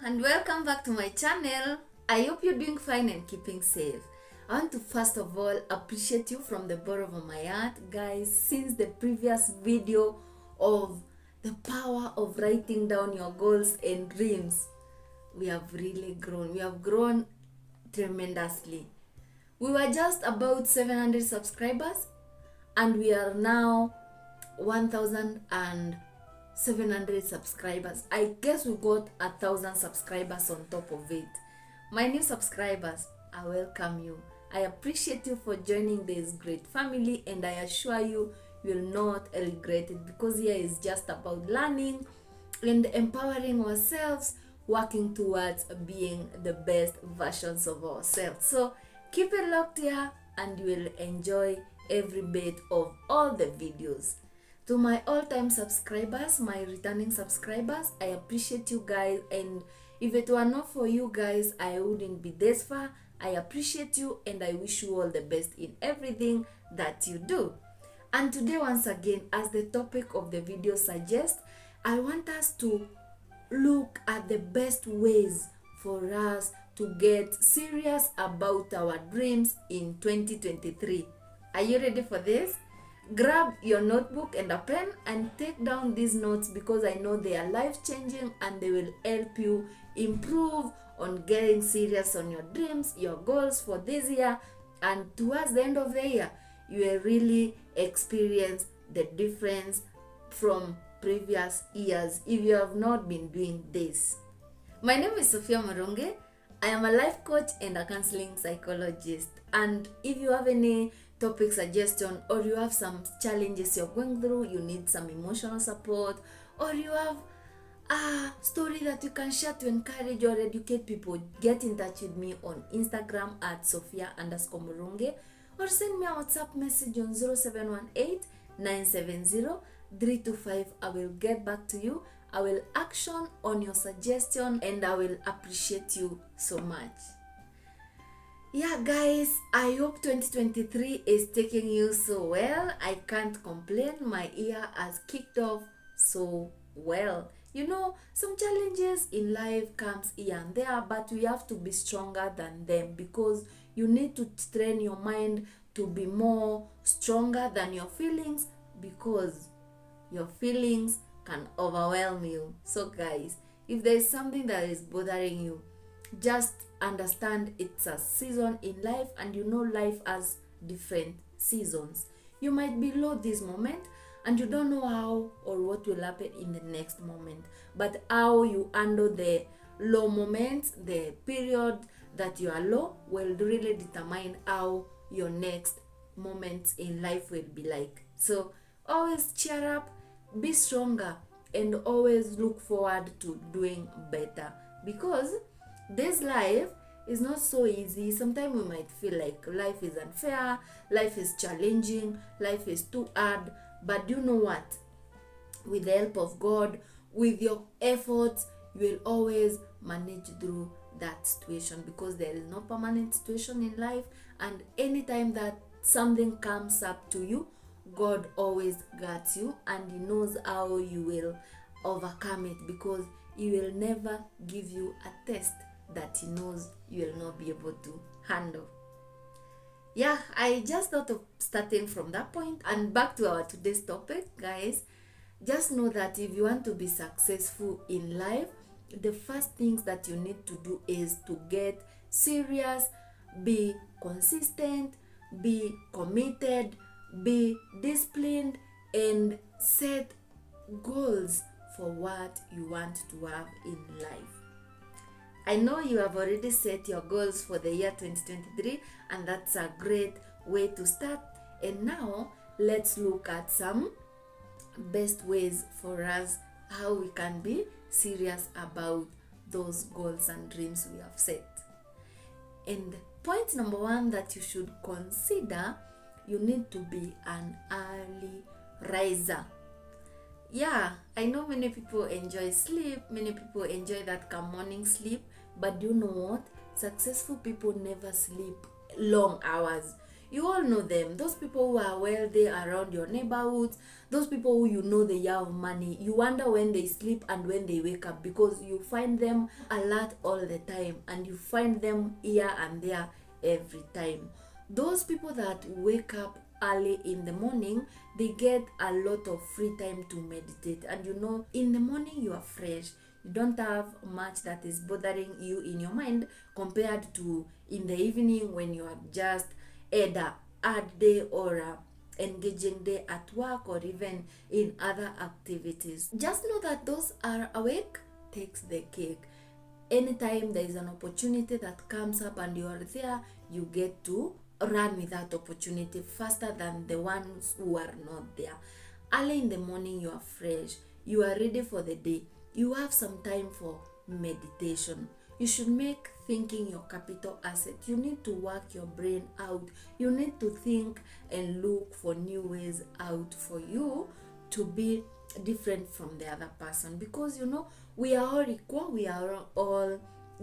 and welcome back to my channel. I hope you're doing fine and keeping safe. I want to first of all appreciate you from the bottom of my heart, guys. Since the previous video of the power of writing down your goals and dreams, we have really grown. We have grown tremendously. We were just about 700 subscribers and we are now 1,700 subscribers. I guess we got 1,000 subscribers on top of it. My new subscribers, I welcome you. I appreciate you for joining this great family, and I assure you, you will not regret it, because here is just about learning and empowering ourselves, working towards being the best versions of ourselves. So keep it locked here and you will enjoy every bit of all the videos. To my all-time subscribers, my returning subscribers, I appreciate you guys, and if it were not for you guys, I wouldn't be this far. I appreciate you and I wish you all the best in everything that you do. And today, once again, as the topic of the video suggests, I want us to look at the best ways for us to get serious about our dreams in 2023. Are you ready for this? Grab your notebook and a pen and take down these notes, because I know they are life-changing and they will help you improve on getting serious on your dreams, your goals for this year, and towards the end of the year, you will really experience the difference from previous years if you have not been doing this. My name is Sophia Maronge. I am a life coach and a counseling psychologist, and if you have any topic suggestion, or you have some challenges you're going through, you need some emotional support, or you have a story that you can share to encourage or educate people, get in touch with me on Instagram at Sophia_Moronge, or send me a WhatsApp message on 0718-970-325. I will get back to you. I will action on your suggestion and I will appreciate you so much. Yeah, guys, I hope 2023 is taking you so well. I can't complain. My year has kicked off so well. You know, some challenges in life comes here and there, but we have to be stronger than them, because you need to train your mind to be more stronger than your feelings, because your feelings can overwhelm you. So guys, if there is something that is bothering you, just understand it's a season in life, and you know life has different seasons. You might be low this moment and you don't know how or what will happen in the next moment, but how you handle the low moments, the period that you are low, will really determine how your next moments in life will be like. So always cheer up, be stronger, and always look forward to doing better, because this life is not so easy. Sometimes we might feel like life is unfair, life is challenging, life is too hard, but you know what? With the help of God, with your efforts, you will always manage through that situation, because there is no permanent situation in life, and anytime that something comes up to you, God always guards you and He knows how you will overcome it, because He will never give you a test that He knows you will not be able to handle. Yeah, I just thought of starting from that point, and back to our today's topic, guys. Just know that if you want to be successful in life, the first things that you need to do is to get serious, be consistent, be committed, be disciplined, and set goals for what you want to have in life. I know you have already set your goals for the year 2023, and that's a great way to start. And now let's look at some best ways for us how we can be serious about those goals and dreams we have set. And point number one that you should consider, you need to be an early riser. Yeah, I know many people enjoy sleep, many people enjoy that morning sleep, but do you know what? Successful people never sleep long hours. You all know them. Those people who are wealthy around your neighborhoods, those people who you know they have money. You wonder when they sleep and when they wake up, because you find them alert all the time and you find them here and there every time. Those people that wake up early in the morning, they get a lot of free time to meditate. And you know, in the morning you are fresh. You don't have much that is bothering you in your mind compared to in the evening when you are just either hard day or engaging day at work or even in other activities. Just know that those are awake takes the cake. Anytime there is an opportunity that comes up and you are there, you get to run with that opportunity faster than the ones who are not there. Early in the morning you are fresh, you are ready for the day, you have some time for meditation. You should make thinking your capital asset. You need to work your brain out. You need to think and look for new ways out for you to be different from the other person, because you know, we are all equal, we are all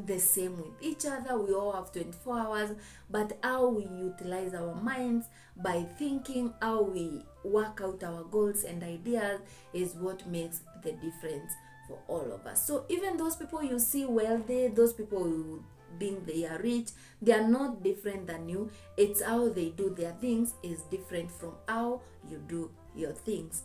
the same with each other. We all have 24 hours, but how we utilize our minds by thinking, how we work out our goals and ideas is what makes the difference for all of us. So even those people you see wealthy, those people who think they are rich, they are not different than you. It's how they do their things is different from how you do your things.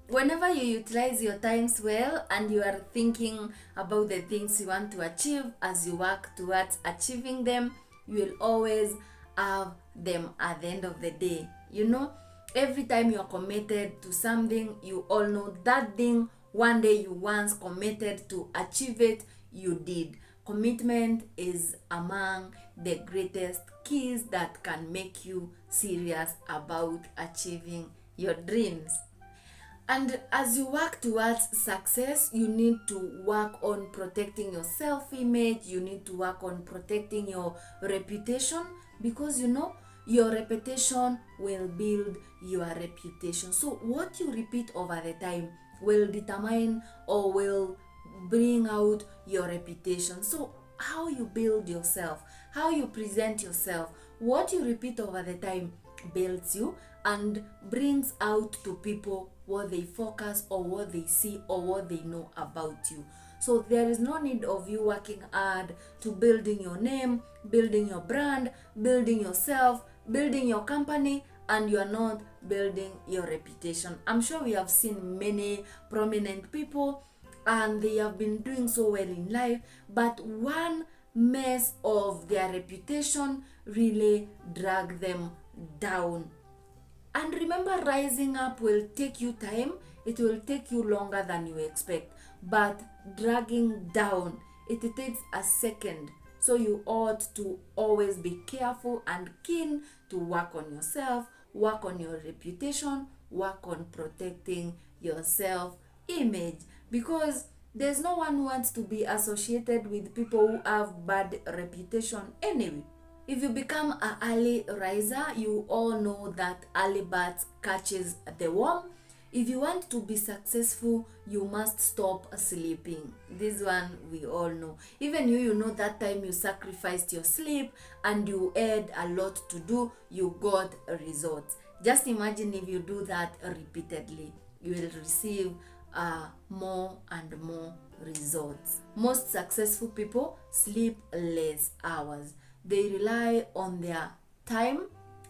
Whenever you utilize your times well and you are thinking about the things you want to achieve, as you work towards achieving them, you will always have them at the end of the day. You know, every time you are committed to something, you all know that thing, one day you once committed to achieve it, you did. Commitment is among the greatest keys that can make you serious about achieving your dreams. And as you work towards success, you need to work on protecting your self-image. You need to work on protecting your reputation, because you know, your reputation will build your reputation. So what you repeat over the time will determine or will bring out your reputation. So how you build yourself, how you present yourself, what you repeat over the time builds you and brings out to people what they focus or what they see or what they know about you. So there is no need of you working hard to building your name, building your brand, building yourself, building your company, and you are not building your reputation. I'm sure we have seen many prominent people and they have been doing so well in life, but one mess of their reputation really drag them down. And remember, rising up will take you time. It will take you longer than you expect. But dragging down, it takes a second. So you ought to always be careful and keen to work on yourself, work on your reputation, work on protecting your self-image. Because there's no one who wants to be associated with people who have bad reputation anyway. If you become an early riser, you all know that early bird catches the worm. If you want to be successful, you must stop sleeping. This one we all know. Even you know that time you sacrificed your sleep and you had a lot to do, you got results. Just imagine if you do that repeatedly, you will receive more and more results. Most successful people sleep less hours. They rely on their time,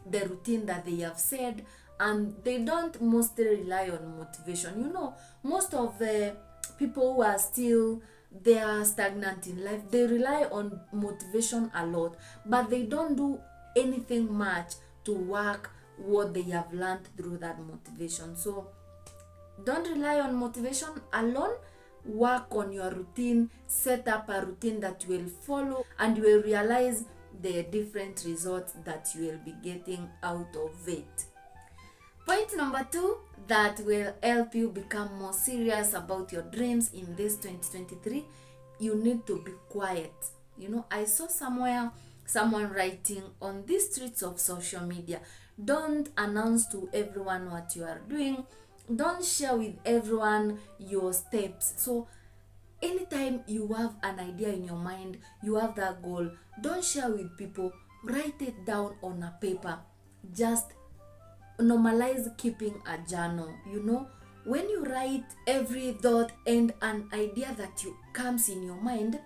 the routine that they have said, and they don't mostly rely on motivation. You know, most of the people who are still they are stagnant in life, they rely on motivation a lot, but they don't do anything much to work what they have learned through that motivation. So don't rely on motivation alone. Work on your routine, set up a routine that you will follow, and you will realize the different results that you will be getting out of it. Point number 2 that will help you become more serious about your dreams in this 2023, you need to be quiet. You know, I saw somewhere someone writing on the streets of social media, don't announce to everyone what you are doing, don't share with everyone your steps. So anytime you have an idea in your mind, you have that goal, don't share with people, write it down on a paper. just normalize keeping a journal. You know, when you write every thought and an idea that you comes in your mind,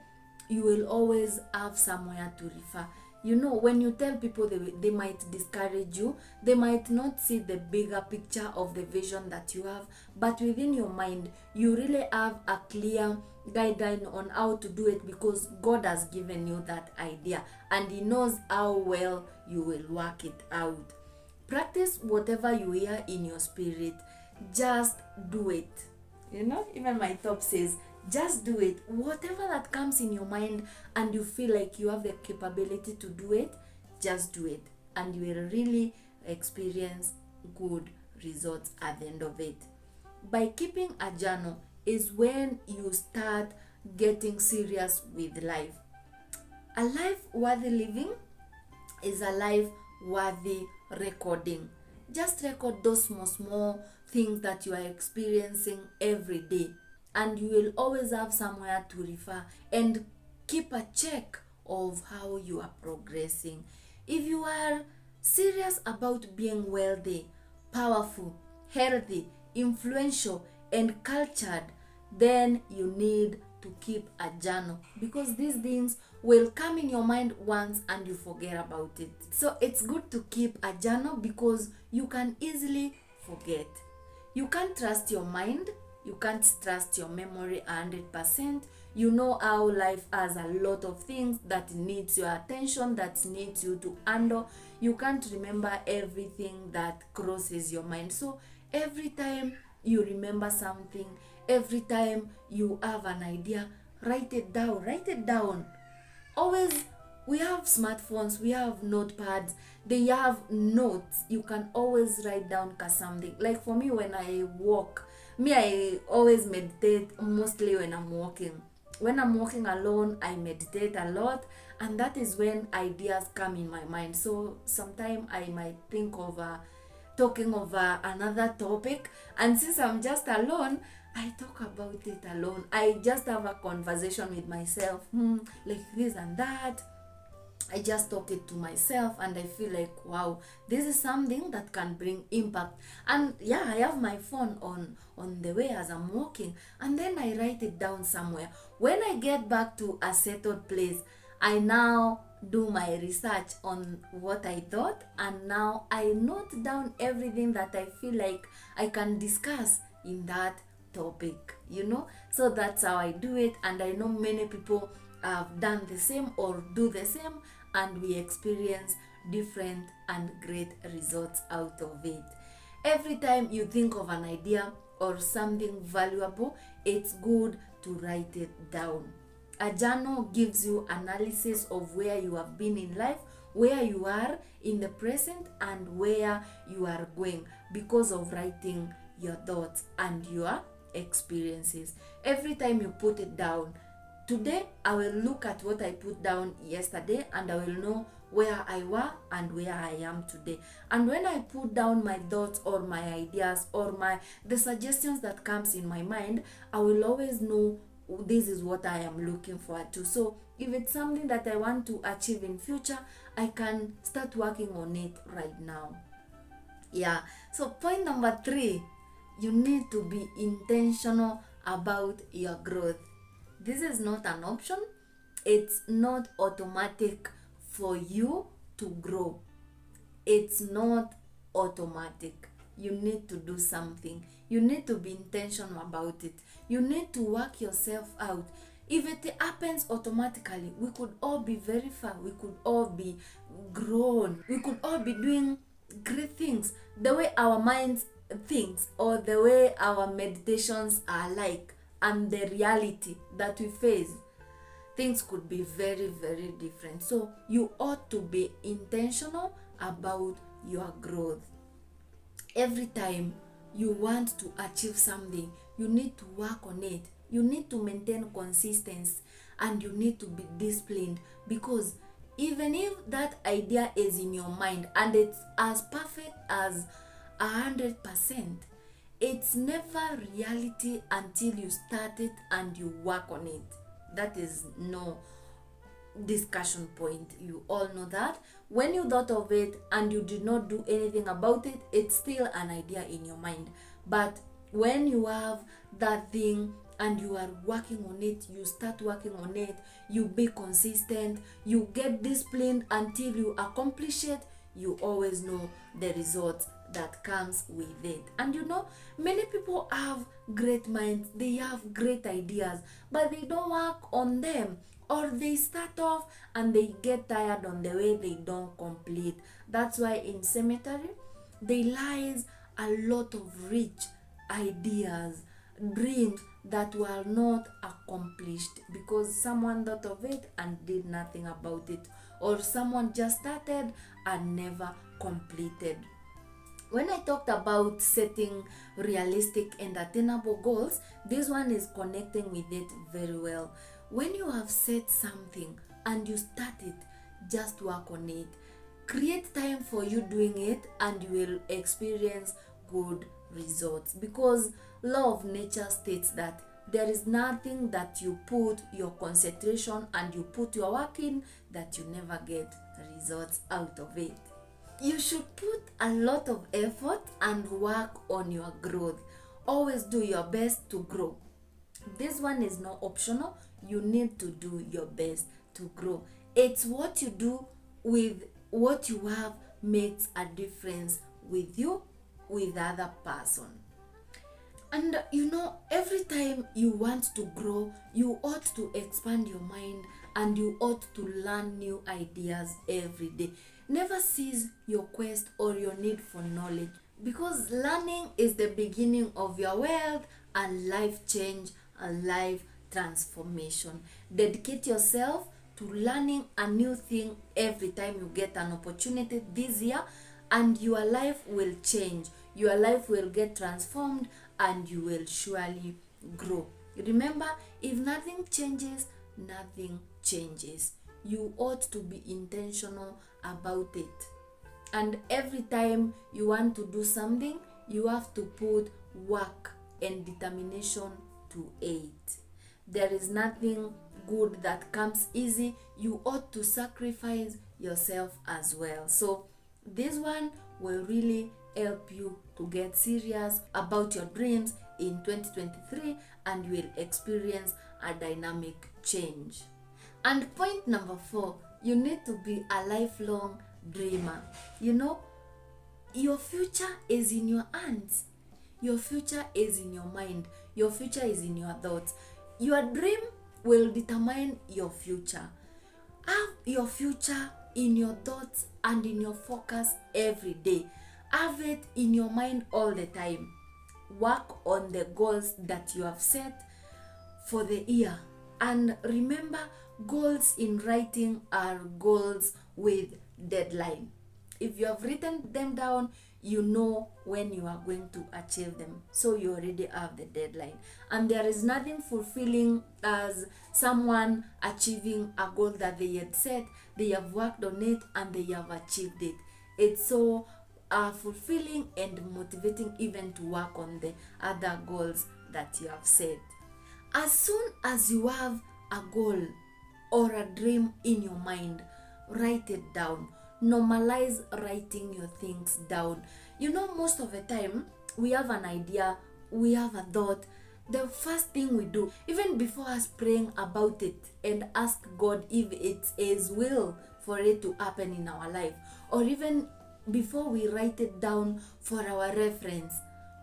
you will always have somewhere to refer. You know, when you tell people, they might discourage you, they might not see the bigger picture of the vision that you have, but within your mind you really have a clear guideline on how to do it, because God has given you that idea and He knows how well you will work it out. Practice whatever you hear in your spirit, just do it. You know, even my top says, just do it. Whatever that comes in your mind and you feel like you have the capability to do it, just do it, and you will really experience good results at the end of it. By keeping a journal is when you start getting serious with life. A life worthy living is a life worthy recording. Just record those small things that you are experiencing every day, and you will always have somewhere to refer, and keep a check of how you are progressing. If you are serious about being wealthy, powerful, healthy, influential, and cultured, then you need to keep a journal, because these things will come in your mind once and you forget about it. So it's good to keep a journal, because you can easily forget. You can't trust your mind, you can't trust your memory 100%. You know how life has a lot of things that needs your attention, that needs you to handle. You can't remember everything that crosses your mind. So every time you remember something, every time you have an idea, write it down. Always, we have smartphones, we have notepads, they have notes. You can always write down something. Like for me, when I walk, I always meditate, mostly when I'm walking. When I'm walking alone, I meditate a lot, and that is when ideas come in my mind. So sometimes I might think of talking over another topic, and since I'm just alone, I talk about it alone. I just have a conversation with myself, like this and that. I just talk it to myself, and I feel like, wow, this is something that can bring impact. And yeah, I have my phone on the way as I'm walking, and then I write it down somewhere. When I get back to a settled place, I now do my research on what I thought, and now I note down everything that I feel like I can discuss in that topic, you know. So that's how I do it, and I know many people have done the same or do the same, and we experience different and great results out of it. Every time you think of an idea or something valuable, it's good to write it down. A journal gives you analysis of where you have been in life, where you are in the present, and where you are going, because of writing your thoughts and your experiences. Every time you put it down, today I will look at what I put down yesterday, and I will know where I were and where I am today. And when I put down my thoughts or my ideas or the suggestions that comes in my mind, I will always know this is what I am looking forward to. So if it's something that I want to achieve in future, I can start working on it right now. Yeah. So point number 3, you need to be intentional about your growth. This is not an option. It's not automatic for you to grow. It's not automatic. You need to do something. You need to be intentional about it. You need to work yourself out. If it happens automatically, we could all be very far. We could all be grown. We could all be doing great things. The way our minds thinks, or the way our meditations are like, and the reality that we face, things could be very, very different. So you ought to be intentional about your growth. Every time you want to achieve something, you need to work on it. You need to maintain consistency, and you need to be disciplined, because even if that idea is in your mind and it's as perfect as 100%, it's never reality until you start it and you work on it. That is discussion point. You all know that when you thought of it and you did not do anything about it, it's still an idea in your mind. But when you have that thing and you are working on it, you start working on it, you be consistent, you get disciplined until you accomplish it, you always know the results that comes with it. And you know, many people have great minds, they have great ideas, but they don't work on them, or they start off and they get tired on the way, they don't complete. That's why in cemetery there lies a lot of rich ideas, dreams that were not accomplished because someone thought of it and did nothing about it, or someone just started and never completed. When I talked about setting realistic and attainable goals, this one is connecting with it very well. When you have set something and you start it, just work on it. Create time for you doing it and you will experience good results, because law of nature states that there is nothing that you put your concentration and you put your work in that you never get results out of it. You should put a lot of effort and work on your growth. Always do your best to grow. This one is not optional. You need to do your best to grow. It's what you do with what you have makes a difference with you, with the other person. And you know, every time you want to grow, you ought to expand your mind and you ought to learn new ideas every day. Never cease your quest or your need for knowledge, because learning is the beginning of your wealth and life change and life transformation. Dedicate yourself to learning a new thing every time you get an opportunity this year, and your life will change. Your life will get transformed and you will surely grow. Remember, if nothing changes, nothing changes. You ought to be intentional about it. And every time you want to do something, you have to put work and determination to it. There is nothing good that comes easy. You ought to sacrifice yourself as well. So this one will really help you to get serious about your dreams in 2023, and you will experience a dynamic change. And point number 4, you need to be a lifelong dreamer. You know, your future is in your hands. Your future is in your mind. Your future is in your thoughts. Your dream will determine your future. Have your future in your thoughts and in your focus every day. Have it in your mind all the time. Work on the goals that you have set for the year. And remember, goals in writing are goals with deadline. If you have written them down, you know when you are going to achieve them. So you already have the deadline. And there is nothing fulfilling as someone achieving a goal that they had set, they have worked on it and they have achieved it. It's so fulfilling and motivating even to work on the other goals that you have set. As soon as you have a goal or a dream in your mind, write it down. Normalize writing your things down. You know, most of the time we have an idea, we have a thought. The first thing we do, even before us praying about it and ask God if it's His will for it to happen in our life, or even before we write it down for our reference,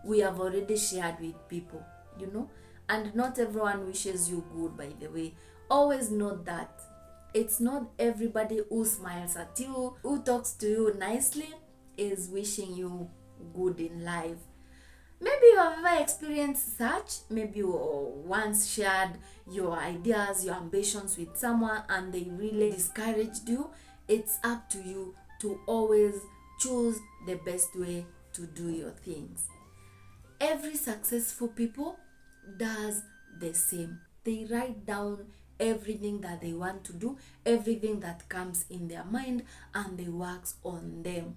we have already shared with people, you know. And not everyone wishes you good, by the way. Always note that it's not everybody who smiles at you, who talks to you nicely, is wishing you good in life. Maybe you have ever experienced such. Maybe you once shared your ideas, your ambitions with someone and they really discouraged you. It's up to you to always choose the best way to do your things. Every successful people does the same. They write down everything that they want to do, everything that comes in their mind, and they work on them.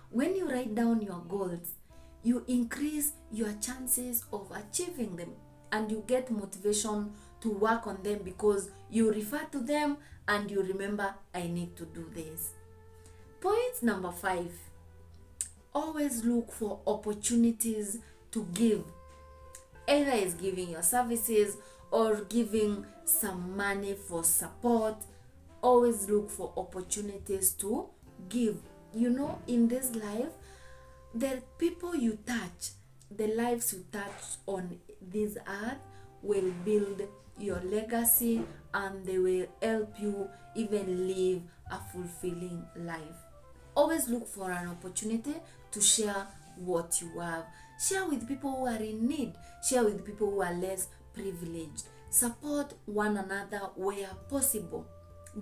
When you write down your goals, you increase your chances of achieving them and you get motivation to work on them because you refer to them and you remember, I need to do this. Point number 5, always look for opportunities to give. Either is giving your services or giving some money for support. Always look for opportunities to give. You know, in this life, the people you touch, the lives you touch on this earth will build your legacy, and they will help you even live a fulfilling life. Always look for an opportunity to share what you have. Share with people who are in need. Share with people who are less privileged. Support one another where possible.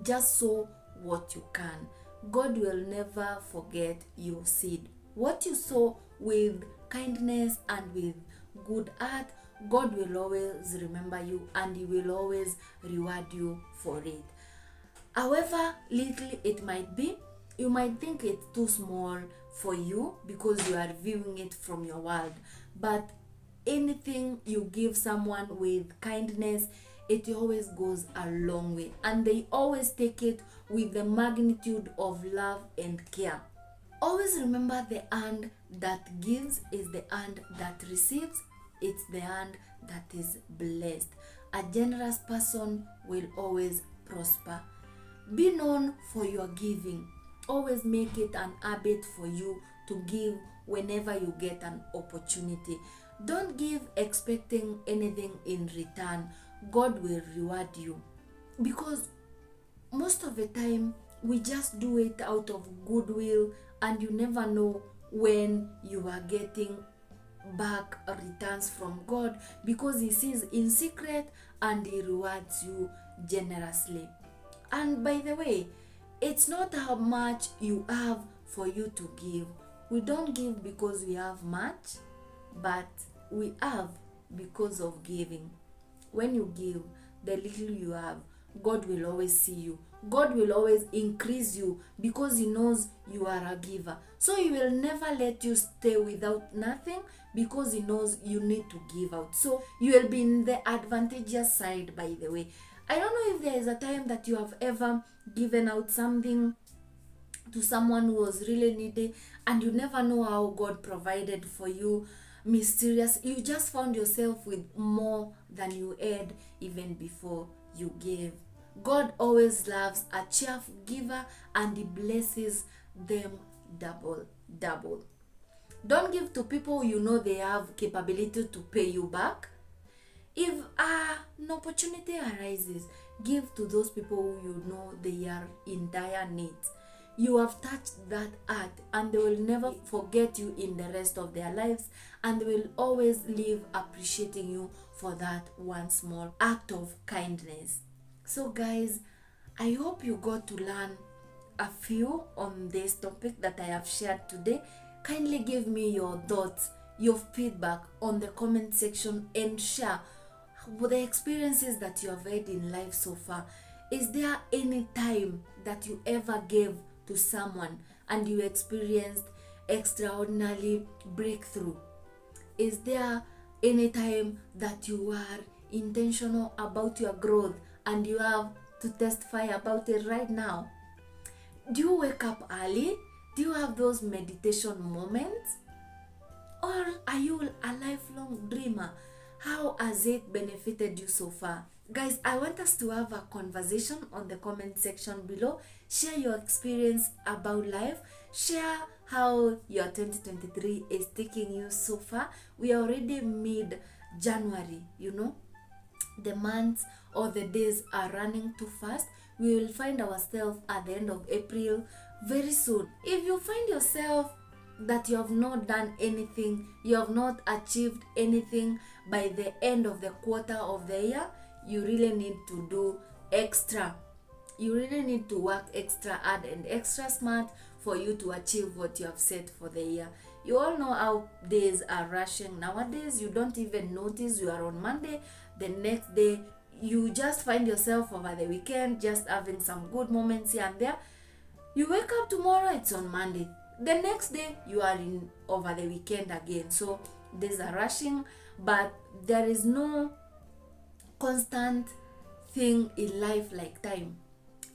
Just sow what you can. God will never forget your seed. What you sow with kindness and with good heart, God will always remember you and He will always reward you for it. However little it might be, you might think it's too small for you because you are viewing it from your world. But anything you give someone with kindness, it always goes a long way. And they always take it with the magnitude of love and care. Always remember, the hand that gives is the hand that receives. It's the hand that is blessed. A generous person will always prosper. Be known for your giving. Always make it an habit for you to give whenever you get an opportunity. Don't give expecting anything in return. God will reward you, because most of the time we just do it out of goodwill, and you never know when you are getting back returns from God, because He sees in secret and He rewards you generously. And by the way, it's not how much you have for you to give. We don't give because we have much, but we have because of giving. When you give the little you have, God will always see you. God will always increase you because He knows you are a giver. So He will never let you stay without nothing, because He knows you need to give out. So you will be in the advantageous side, by the way. I don't know if there is a time that you have ever given out something to someone who was really needy, and you never know how God provided for you. Mysterious. You just found yourself with more than you had even before you gave. God always loves a cheerful giver, and He blesses them double. Don't give to people you know they have capability to pay you back. If an opportunity arises, give to those people who you know they are in dire need. You have touched that heart, and they will never forget you in the rest of their lives, and they will always live appreciating you for that one small act of kindness. So guys, I hope you got to learn a few on this topic that I have shared today. Kindly give me your thoughts, your feedback on the comment section, and share the experiences that you have had in life so far. Is there any time that you ever gave to someone and you experienced extraordinary breakthrough? Is there any time that you are intentional about your growth and you have to testify about it right now? Do you wake up early? Do you have those meditation moments? Or are you a lifelong dreamer? How has it benefited you so far? Guys, I want us to have a conversation on the comment section below. Share your experience about life. Share how your 2023 is taking you so far. We are already mid-January, you know. The months or the days are running too fast. We will find ourselves at the end of April very soon. If you find yourself that you have not done anything, you have not achieved anything by the end of the quarter of the year, you really need to do extra. You really need to work extra hard and extra smart for you to achieve what you have set for the year. You all know how days are rushing nowadays. You don't even notice you are on Monday. The next day, you just find yourself over the weekend just having some good moments here and there. You wake up tomorrow, it's on Monday. The next day, you are in over the weekend again. So days are rushing, but there is no constant thing in life like time.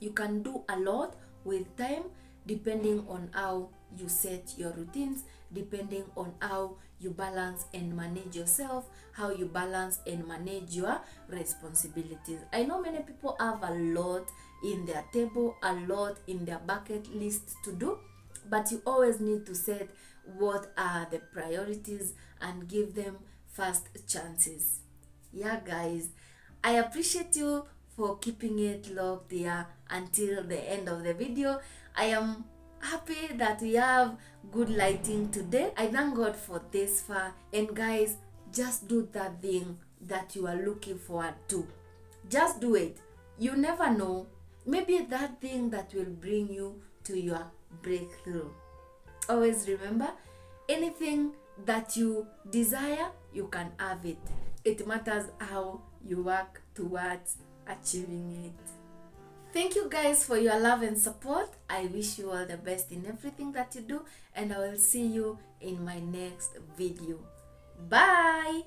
You can do a lot with time depending on how you set your routines, depending on how you balance and manage yourself, how you balance and manage your responsibilities. I know many people have a lot in their table, a lot in their bucket list to do, but you always need to set what are the priorities and give them first chances. Yeah, guys, I appreciate you for keeping it locked there until the end of the video. I am happy that we have good lighting today. I thank God for this far. And guys, just do that thing that you are looking forward to. Just do it. You never know. Maybe that thing that will bring you to your breakthrough. Always remember, anything that you desire, you can have it. It matters how you work towards achieving it. Thank you guys for your love and support. I wish you all the best in everything that you do, and I will see you in my next video. Bye.